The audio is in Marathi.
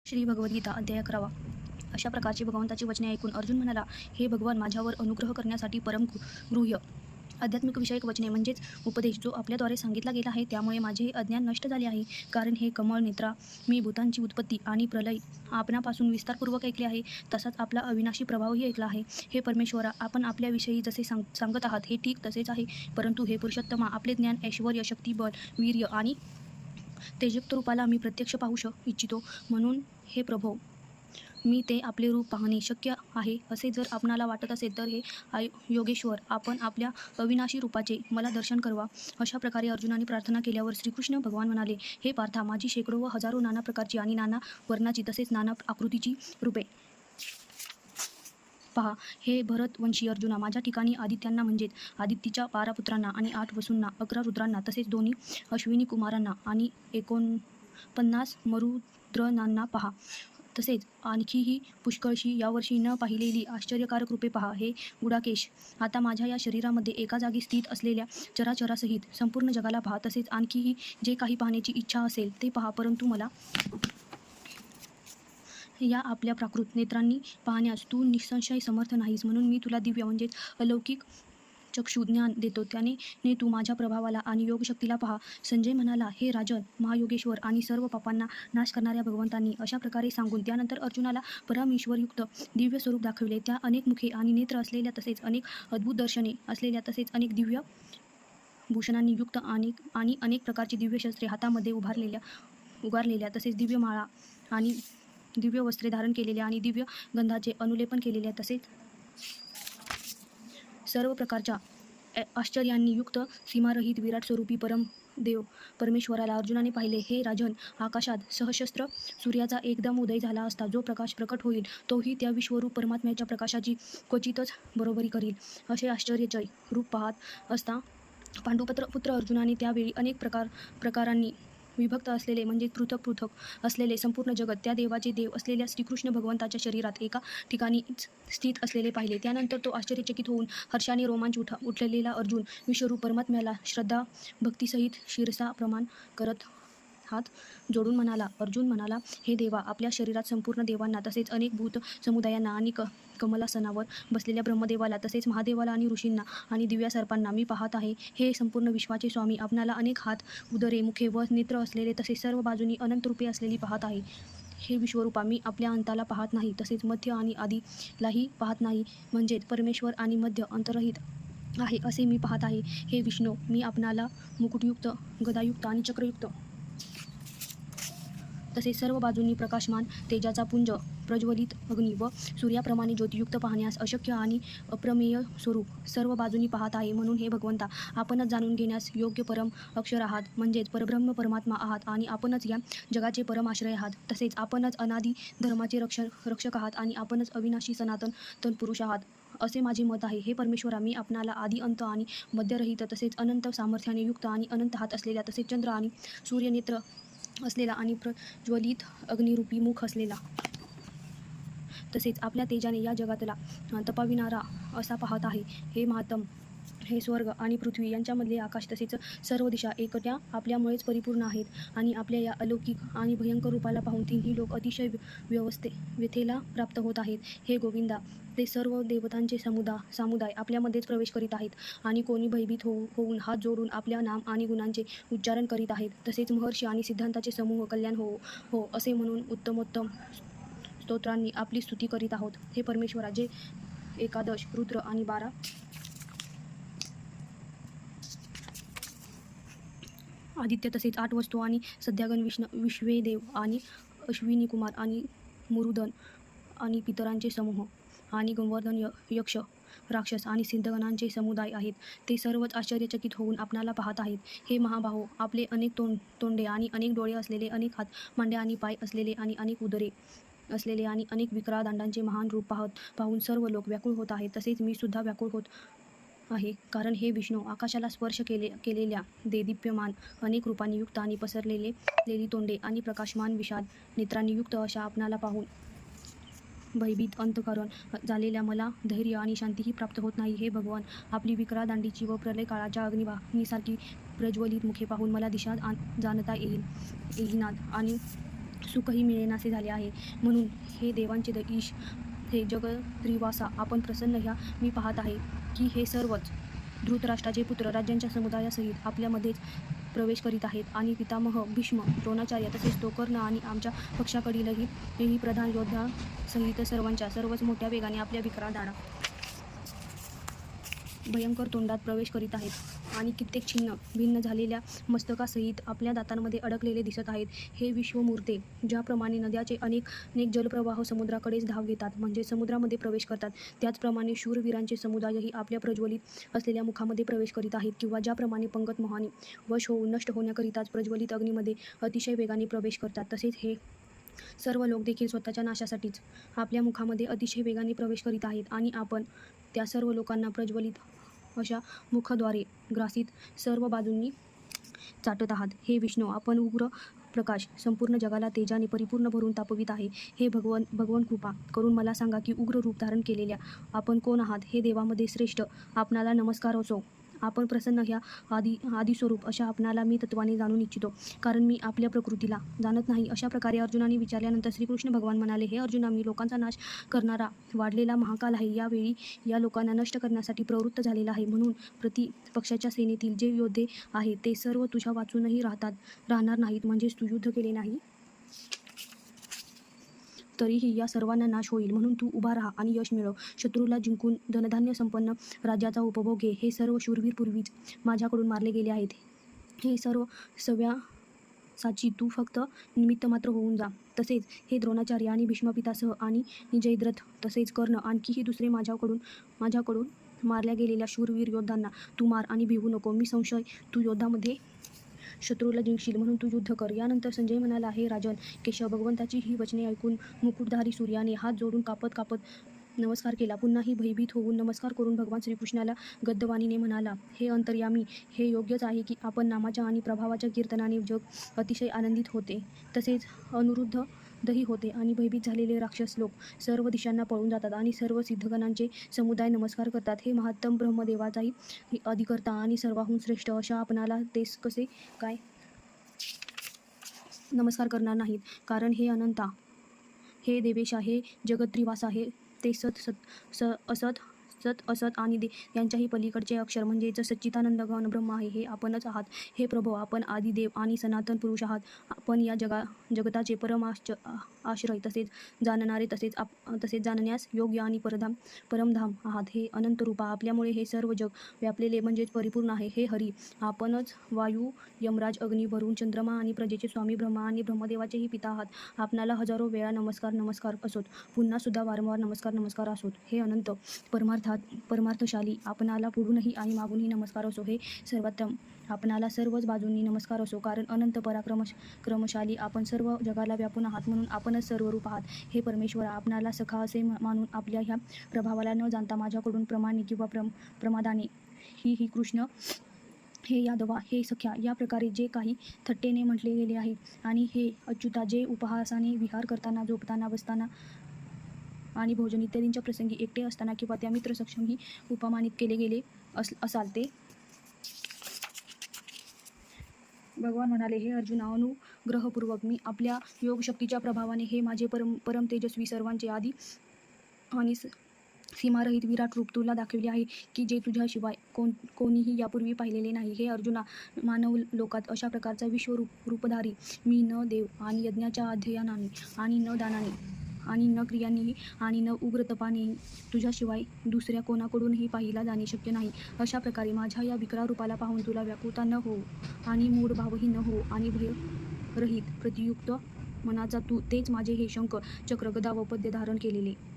श्री भगवद्गीता अध्याय 11. अशा प्रकारची भगवंताची वचने ऐकून अर्जुन म्हणाला, हे भगवान, माझ्यावर अनुग्रह करण्यासाठी परमगृह्य आध्यात्मिक विषयक वचने म्हणजेच उपदेश जो आपल्याद्वारे सांगितला गेला आहे त्यामुळे माझे हे अज्ञान नष्ट झाले आहे. कारण हे कमळ नेत्रा, मी भूतांची उत्पत्ती आणि प्रलय आपणापासून विस्तारपूर्वक ऐकले आहे, तसाच आपला अविनाशी प्रभावही ऐकला आहे. हे परमेश्वरा, आपण आपल्याविषयी जसे सांगत आहात हे ठीक तसेच आहे, परंतु हे पुरुषोत्तमा, आपले ज्ञान, ऐश्वर्य, शक्ती, बल, वीर्य आणि तेजयुक्त रूपाला मी प्रत्यक्ष पाहू इच्छितो. म्हणून हे प्रभो, मी ते आपले रूप पाहणे शक्य आहे असे जर आपणाला वाटत असेल तर हे योगेश्वर, आपण आपल्या अविनाशी रूपाचे मला दर्शन करवा. अशा प्रकारे अर्जुनाने प्रार्थना केल्यावर श्रीकृष्ण भगवान म्हणाले, हे पार्था, माझी शेकडो व हजारो नाना प्रकारची आणि नाना वर्णाची तसेच नाना आकृतीची रूपे पहा. हे भरतवंशी अर्जुना, माझ्या ठिकाणी आदित्यांना म्हणजेच आदित्यच्या 12 पुत्रांना आणि 8 वसूंना, 11 रुद्रांना तसेच 2 अश्विनी कुमारांना आणि 49 मरुद्रनांना पहा. तसेच आणखीही पुष्कळशी यावर्षी न पाहिलेली आश्चर्यकारक रूपे पहा. हे गुडाकेश, आता माझ्या या शरीरामध्ये एका जागी स्थित असलेल्या चराचरासहित संपूर्ण जगाला पहा. तसेच आणखीही जे काही पाहण्याची इच्छा असेल ते पहा, परंतु मला या आपल्या प्राकृत नेत्रांनी पाहण्यास तू निसंशय समर्थ नाहीस. म्हणून मी तुला दिव्य म्हणजेच अलौकिक चक्षु ज्ञान देतो, त्याने तू माझ्या प्रभावाला आणि योगशक्तीला पहा. संजय म्हणाला, हे राजन, महायोगेश्वर आणि सर्व पापांना नाश करणाऱ्या भगवंतांनी अशा प्रकारे सांगून त्यानंतर अर्जुनाला परमेश्वरयुक्त दिव्य स्वरूप दाखविले. त्या अनेक मुखे आणि नेत्र असलेल्या तसेच अनेक अद्भुत दर्शने असलेल्या तसेच अनेक दिव्य भूषणांनी युक्त आणि अनेक प्रकारची दिव्य शस्त्रे हातामध्ये उगारलेल्या तसेच दिव्य माळा आणि दिव्य वस्त्रे धारण केलेल्या आणि दिव्य गंधाचे अनुलेपन केलेल्या तसेच सर्व प्रकारच्या आश्चर्यांनी युक्त सीमारहित विराट स्वरूपी परमदेव परमेश्वराला अर्जुनाने पाहिले. हे राजन, आकाशात सहस्त्र सूर्याचा एकदम उदय झाला असता जो प्रकाश प्रकट होईल तोही त्या विश्वरूप परमात्म्याच्या प्रकाशाची क्वचितच बरोबरी करील. असे आश्चर्यचय रूप पाहत असता पांडुपुत्र अर्जुनाने त्यावेळी अनेक प्रकारांनी विभक्त असलेले म्हणजे पृथक असलेले संपूर्ण जगत त्या देवाचे देव असलेल्या श्रीकृष्ण भगवंताच्या शरीरात एका ठिकाणी स्थित असलेले पाहिले. त्यानंतर तो आश्चर्यचकित होऊन हर्षाने रोमांच उठलेला अर्जुन विश्वरूप परमात्म्याला श्रद्धा भक्तीसहित शिरसा प्रमाण करत हात जोडून म्हणाला. अर्जुन म्हणाला, हे देवा, आपल्या शरीरात संपूर्ण देवांना तसेच अनेक भूत समुदायांना आणि कमलासनावर बसलेल्या ब्रह्मदेवाला तसेच महादेवाला आणि ऋषींना आणि दिव्या सर्पांना मी पाहत आहे. हे संपूर्ण विश्वाचे स्वामी, आपणाला अनेक हात, उदरे, मुखे व नेत्र असलेले तसेच सर्व बाजूनी अनंत रूपे असलेली पाहत आहे. हे विश्वरूपा, मी आपल्या अंताला पाहत नाही तसेच मध्य आणि आदिलाही पाहत नाही, म्हणजेच परमेश्वर आणि मध्य अंतरहित आहे असे मी पाहत आहे. हे विष्णू, मी आपणाला मुकुटयुक्त, गदायुक्त आणि चक्रयुक्त तसेच सर्व बाजूंनी प्रकाशमान तेजाचा पुंज, प्रज्वलित अग्नी व सूर्याप्रमाणे ज्योतियुक्त पाहण्यास अशक्य आणि अप्रमेय स्वरूप सर्व बाजूंनी पाहत आहे. म्हणून हे भगवंता, आपणच जाणून घेण्यास योग्य परम अक्षर आहात, म्हणजेच परब्रह्म परमात्मा आहात आणि आपणच या जगाचे परम आश्रय आहात. तसेच आपणच अनादी धर्माचे रक्षक आहात आणि आपणच अविनाशी सनातन तत्पुरुष आहात असे माझे मत आहे. हे परमेश्वरा, मी आपणाला आदी अंत आणि मध्यरहित तसेच अनंत सामर्थ्याने युक्त आणि अनंत हात असलेल्या तसेच चंद्र आणि सूर्यनेत्र असलेला आणि प्रज्वलित अग्निरूपी मुख असलेला तसेच आपल्या तेजाने या जगातला तपाविणारा असा पाहत आहे. हे महात्म, हे स्वर्ग आणि पृथ्वी यांच्यामधले आकाश तसेच सर्व दिशा एकट्या आपल्यामुळेच परिपूर्ण आहेत आणि आपल्या या अलौकिक आणि भयंकर रूपाला पाहून तिन्ही लोक अतिशय व्यथेला प्राप्त होत आहेत. हे गोविंदा, ते सर्व देवतांचे समुदाय आपल्यामध्येच प्रवेश करीत आहेत आणि कोणी भयभीत होऊन हात जोडून आपल्या नाम आणि गुणांचे उच्चारण करीत आहेत. तसेच महर्षी आणि सिद्धांताचे समूह कल्याण हो असे म्हणून उत्तमोत्तम स्तोत्रांनी आपली स्तुती करीत आहोत. हे परमेश्वरा, जे 11 रुद्र आणि 12 आदित्य तसेच 8 वस्तू आणि सध्यागण विश्वेदेव आणि अश्विनी कुमार आणि मुरुदन आणि पितरांचे समूह आणि गंवर्धन, यक्ष, राक्षस आणि सिद्धगणांचे समुदाय आहेत, ते सर्वच आश्चर्यचकित होऊन आपणाला पाहत आहेत. हे महाबाहो, आपले अनेक तोंडे आणि अनेक डोळे असलेले, अनेक हात, मांड्या आणि पाय असलेले आणि अनेक उदरे असलेले आणि अनेक विकराळ दांडांचे महान रूप पाहून सर्व लोक व्याकुळ होत आहेत. तसेच मी सुद्धा व्याकुळ होत आहे, कारण हे विष्णू, आकाशाला स्पर्श केलेल्या देदीप्यमान अनेक रूपांनी युक्त आणि पसरलेली तोंडे आणि प्रकाशमान विषाद नेत्रांनी युक्त अशा आपणाला पाहून भयभीत अंतःकरण झालेल्या मला धैर्य आणि शांतीही प्राप्त होत नाही. हे भगवान, आपली विकराळ दांडीची व प्रलय काळाच्या अग्निसारखी प्रज्वलित मुखे पाहून मला दिशा जाणता येईनात आणि सुखही मिळेनासे झाले आहे. म्हणून हे देवांचे ईश, हे जगत्रिवासा, आपण प्रसन्न ह्या मी पाहत आहे की हे सर्वच धृतराष्ट्राचे पुत्र राज्यांच्या समुदायासहित आपल्यामध्येच प्रवेश करीत आहेत आणि पितामह भीष्म, द्रोणाचार्य तसेच तो कर्ण आणि आमच्या पक्षाकडीलही हेही प्रधान योद्धासहित सर्वच मोठ्या वेगाने आपल्या विकराळ दाढा भयंकर तोंडात प्रवेश करीत आहेत आणि कित्येक छिन्न भिन्न झालेल्या मस्तकासहित आपल्या दातांमध्ये अडकलेले दिसत आहेत. हे विश्वमूर्ते, ज्याप्रमाणे नद्याचे अनेक जलप्रवाह समुद्राकडेच धाव घेतात म्हणजे समुद्रामध्ये प्रवेश करतात, त्याचप्रमाणे शूरवीरांचे समुदायही आपल्या प्रज्वलित असलेल्या मुखामध्ये प्रवेश करीत आहेत, किंवा ज्याप्रमाणे पंगत मोहाने वश होऊन नष्ट होण्याकरिताच प्रज्वलित अग्नीमध्ये अतिशय वेगाने प्रवेश करतात, तसेच हे सर्व लोक देखील स्वतःच्या नाशासाठीच आपल्या मुखामध्ये अतिशय वेगाने प्रवेश करीत आहेत आणि आपण त्या सर्व लोकांना प्रज्वलित अशा मुखद्वारे ग्रासित सर्व बाजूंनी चाटत आहात. हे विष्णू, आपण उग्र प्रकाश संपूर्ण जगाला तेजाने परिपूर्ण भरून तापवित आहे. हे भगवन कृपा करून मला सांगा की उग्र रूप धारण केलेल्या आपण कोण आहात? हे देवामध्ये श्रेष्ठ, आपणाला नमस्कार असो. आपण प्रसन्न ह्या आदिस्वरूप अशा आपणाला मी तत्वाने जाणून इच्छितो, कारण मी आपल्या प्रकृतीला जाणत नाही. अशा प्रकारे अर्जुनाने विचारल्यानंतर श्रीकृष्ण भगवान म्हणाले, हे अर्जुना, मी लोकांचा नाश करणारा वाढलेला महाकाल आहे. यावेळी या लोकांना नष्ट करण्यासाठी प्रवृत्त झालेला आहे. म्हणून प्रतिपक्षाच्या सेनेतील जे योद्धे आहेत ते सर्व तुझ्या वाचूनही राहणार नाहीत. म्हणजेच तू युद्ध केले नाही तरीही या सर्वांना नाश होईल. म्हणून तू उभा राहा आणि यश मिळव. शत्रूला जिंकून धनधान्य संपन्न राज्याचा उपभोग घे. हे सर्व शूरवीर पूर्वीच माझ्याकडून मारले गेले आहेत. हे सर्व सव्यासाची तू फक्त निमित्त मात्र होऊन जा. तसेच हे द्रोणाचार्य आणि भीष्मपितासह आणि जयद्रथ तसेच कर्ण आणखीही दुसरे माझ्याकडून मारल्या गेलेल्या शूरवीर योद्धांना तू मार आणि भिवू नको. मी संशय तू युद्धामध्ये शत्रूला जिंकशील म्हणून तू युद्ध कर. यानंतर संजय म्हणाला, हे राजन केशव, भगवंताची ही वचने ऐकून मुकुटधारी सूर्याने हात जोडून कापत नमस्कार केला. पुन्हाही भयभीत होऊन नमस्कार करून भगवान श्रीकृष्णाला गद्यवाणीने म्हणाला, हे अंतर्यामी, हे योग्यच आहे की आपण नामाच्या आणि प्रभावाच्या कीर्तनाने जग अतिशय आनंदित होते, तसेच अनुरुद्धही होते आणि भयभीत झालेले राक्षस लोक सर्व दिशांना पळून जातात आणि सर्व सिद्धगणांचे समुदाय नमस्कार करतात. हे महात्तम ब्रह्मदेवाचाही अधिकर्ता आणि सर्वाहून श्रेष्ठ अशा आपणाला तेच कसे काय नमस्कार करणार नाहीत, कारण हे अनंता, हे देवेशा, हे जगत्रिवासा, हे ते सत असत आणि यांच्याही पलीकडचे अक्षर म्हणजेच सच्चिदानंद गण ब्रह्म आहे. हे आपणच आहात. हे प्रभो, आपण आदिदेव आणि सनातन पुरुष आहात. आपण या जगताचे आश्रय तसेच जाणणारे तसेच जाणण्यास योग्य आणि परमधाम आहात. हे अनंत रूपा, आपल्यामुळे हे सर्व जग व्यापलेले म्हणजेच परिपूर्ण आहे. हे हरी, आपणच वायू, यमराज, अग्नी, वरुण, चंद्रमा आणि प्रजेचे स्वामी, ब्रह्मा आणि ब्रह्मदेवाचेही पिता आहात. आपणाला हजारो वेळा नमस्कार असोत, पुन्हा सुद्धा वारंवार नमस्कार असोत. हे अनंत परमार्थशाली, आपणाला पुढूनही आणि मागूनही नमस्कार असो. हे सर्वोत्तम, आपणाला सर्वच बाजूंनी नमस्कार असो, कारण अनंत पराक्रमशाली आपण सर्व जगाला व्यापून आहात, म्हणून आपणच सर्वरूप आहात. हे परमेश्वरा, आपणाला सखा असे मानून आपल्या ह्या प्रभावाला न जाणता माझ्याकडून प्रमाणे किंवा प्रमादाने ही कृष्ण, हे यादवा, हे सख्या, या प्रकारे जे काही थट्टेने म्हटले गेले आहे, आणि हे अच्युता, जे उपहासाने विहार करताना, झोपताना, बसताना आणि भोजन इत्यादींच्या प्रसंगी एकटे असताना किंवा त्या मित्र सक्षमही उपमानित केले गेले असाल ते. भगवान म्हणाले, हे अर्जुना, अनुग्रहपूर्वक मी आपल्या योगशक्तीच्या प्रभावाने हे माझे परम तेजस्वी, सर्वांचे आदी आणि सीमारहित विराट रूप तुला दाखविले आहे की जे तुझ्याशिवाय कोणीही यापूर्वी पाहिलेले नाही. हे अर्जुना, मानव लोकात अशा प्रकारचा विश्वरूपधारी मी न देव आणि यज्ञाच्या अध्ययनाने आणि न दानाने आणि न क्रियांनीही आणि न उग्र तपानेही तुझ्याशिवाय दुसऱ्या कोणाकडूनही पाहिला जाणे शक्य नाही. अशा प्रकारे माझ्या या विकराळ रूपाला पाहून तुला व्याकुळता न हो आणि मूढ भावही न हो आणि भयरहित प्रतियुक्त मनाचा तू तेच माझे हे शंख, चक्र, गदा व पद्य धारण केलेले